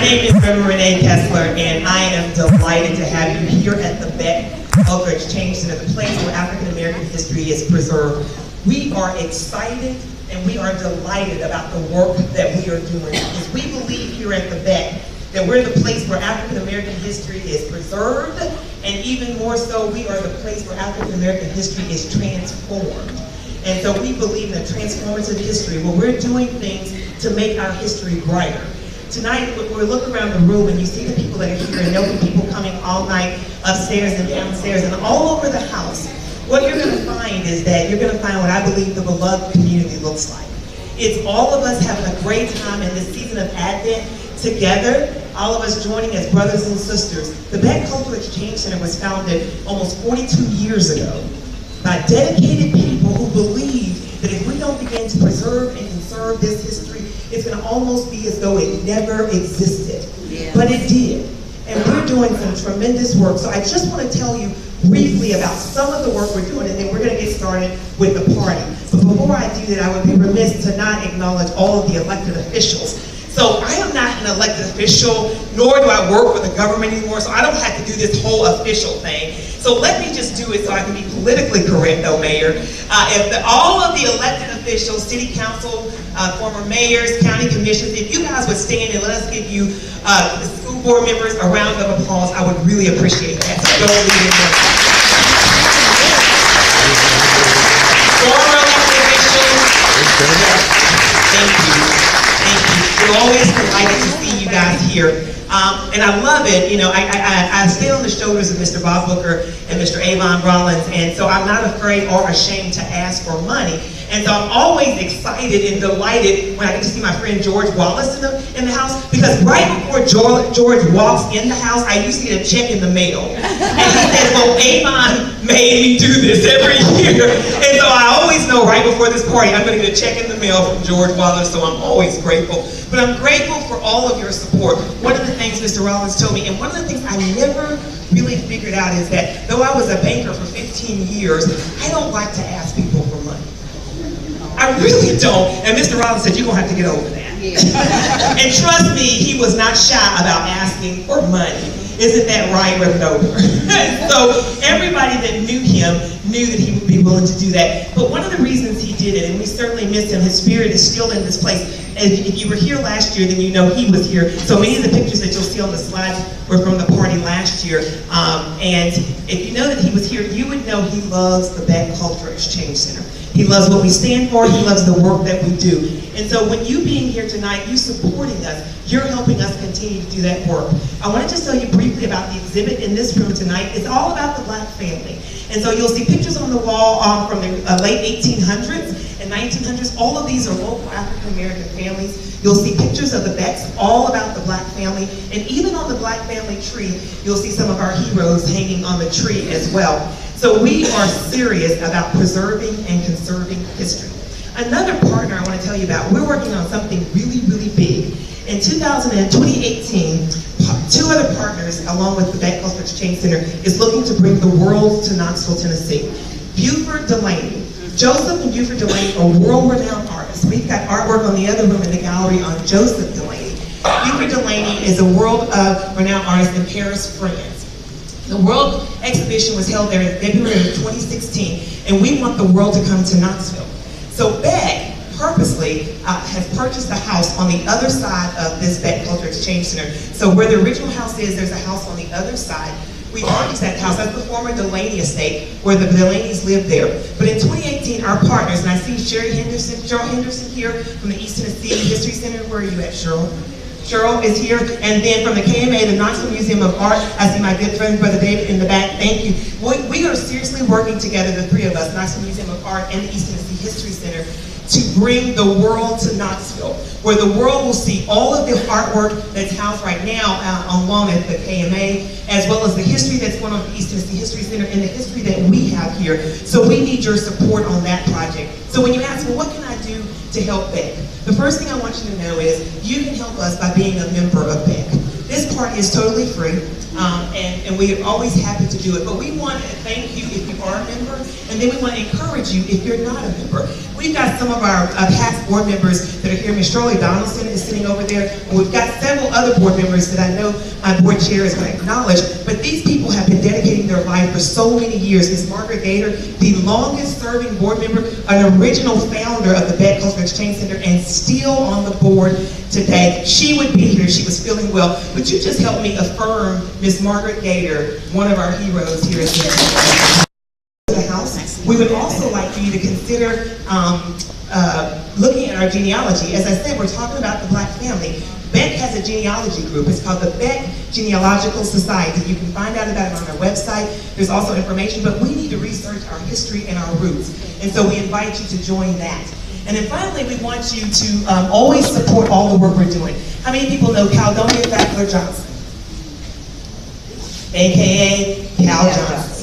name is Reverend Renee Kessler, and I am delighted to have you here at the Beck Cultural Exchange Center, the place where African American history is preserved. We are excited and we are delighted about the work that we are doing, because we believe here at the Beck that we're the place where African American history is preserved, and even more so, we are the place where African American history is transformed. And so we believe in a transformative history where we're doing things to make our history brighter. Tonight, we're looking around the room and you see the people that are here, and there'll be people coming all night upstairs and downstairs and all over the house. What you're going to find is that you're going to find what I believe the beloved community looks like. It's all of us having a great time in this season of Advent together, all of us joining as brothers and sisters. The Beck Cultural Exchange Center was founded almost 42 years ago by dedicated people who believe that if we don't begin to preserve and conserve this history, it's going to almost be as though it never existed. Yeah. But it did. And we're doing some tremendous work. So I just want to tell you briefly about some of the work we're doing, and then we're going to get started with the party. But before I do that, I would be remiss to not acknowledge all of the elected officials. So I am not an elected official, nor do I work for the government anymore, so I don't have to do this whole official thing. So let me just do it so I can be politically correct, though, Mayor. All of the elected officials, city council, former mayors, county commissions, if you guys would stand and let us give you the school board members a round of applause, I would really appreciate that. So go lead in. Former elected officials, thank you. We're always delighted to see you guys here. And I love it, you know, I stay on the shoulders of Mr. Bob Booker and Mr. Avon Rollins, and so I'm not afraid or ashamed to ask for money. And so I'm always excited and delighted when I get to see my friend George Wallace in the house, because right before George walks in the house, I used to get a check in the mail. And he says, well, Avon made me do this every year. And so I always know right before this party, I'm going to get a check in the mail from George Wallace, so I'm always grateful. But I'm grateful for all of your support. One of the things Mr. Rollins told me, and one of the things I never really figured out, is that though I was a banker for 15 years, I don't like to ask people for money. I really don't. And Mr. Rollins said, you're going to have to get over that. Yeah. And trust me, he was not shy about asking for money. Isn't that right, Reverend Over? So everybody that knew him knew that he would be willing to do that. But one of the reasons he did it, and we certainly miss him, his spirit is still in this place. And if you were here last year, then you know he was here. So many of the pictures that you'll see on the slides were from the party last year. And if you know that he was here, you would know he loves the Beck Cultural Exchange Center. He loves what we stand for. He loves the work that we do. And so when you being here tonight, you supporting us, you're helping us continue to do that work. I want to just tell you briefly about the exhibit in this room tonight. It's all about the Black family. And so you'll see pictures on the wall from the late 1800s and 1900s. All of these are local African American families. You'll see pictures of the Becks, all about the Black family. And even on the Black family tree, you'll see some of our heroes hanging on the tree as well. So we are serious about preserving and conserving history. Another partner I want to tell you about, we're working on something really, really big. In 2018, two other partners, along with the Beck Cultural Exchange Center, is looking to bring the world to Knoxville, Tennessee. Buford Delaney. Joseph and Buford Delaney are world-renowned artists. We've got artwork on the other room in the gallery on Joseph Delaney. Buford Delaney is a world-renowned artist in Paris, France. The World Exhibition was held there in February of 2016, and we want the world to come to Knoxville. So Beck purposely has purchased a house on the other side of this Beck Cultural Exchange Center. So where the original house is, there's a house on the other side. We purchased that house. That's the former Delaney estate where the Delaneys lived there. But in 2018, our partners, and I see Cheryl Henderson here from the East Tennessee History Center. Where are you at, Cheryl? Cheryl is here, and then from the KMA, the Knoxville Museum of Art, I see my good friend, Brother David, in the back. Thank you. We are seriously working together, the three of us, Knoxville Museum of Art and the East Tennessee History Center, to bring the world to Knoxville, where the world will see all of the artwork that's housed right now on loan at the KMA, as well as the history that's going on at the East Tennessee History Center and the history that we have here. So we need your support on that project. So when you ask, well, what can I do to help Beck? The first thing I want you to know is you can help us by being a member of Beck. This party is totally free, and we're always happy to do it. But we want to thank you if you are a member, And then we want to encourage you if you're not a member. We've got some of our past board members that are here. Ms. Shirley Donaldson is sitting over there. And we've got several other board members that I know my board chair is going to acknowledge. But these people have been dedicating their life for so many years. Ms. Margaret Gator, the longest serving board member, an original founder of the Beck Cultural Exchange Center, and still on the board today. She would be here if she was feeling well. Would you just help me affirm Ms. Margaret Gator, one of our heroes here at the house? We would also like for you to consider looking at our genealogy. As I said, we're talking about the Black family. Beck has a genealogy group. It's called the Beck Genealogical Society. You can find out about it on our website. There's also information, but we need to research our history and our roots. And so we invite you to join that. And then finally, we want you to always support all the work we're doing. How many people know Caledonia Thackler Johnson? AKA Cal Johnson.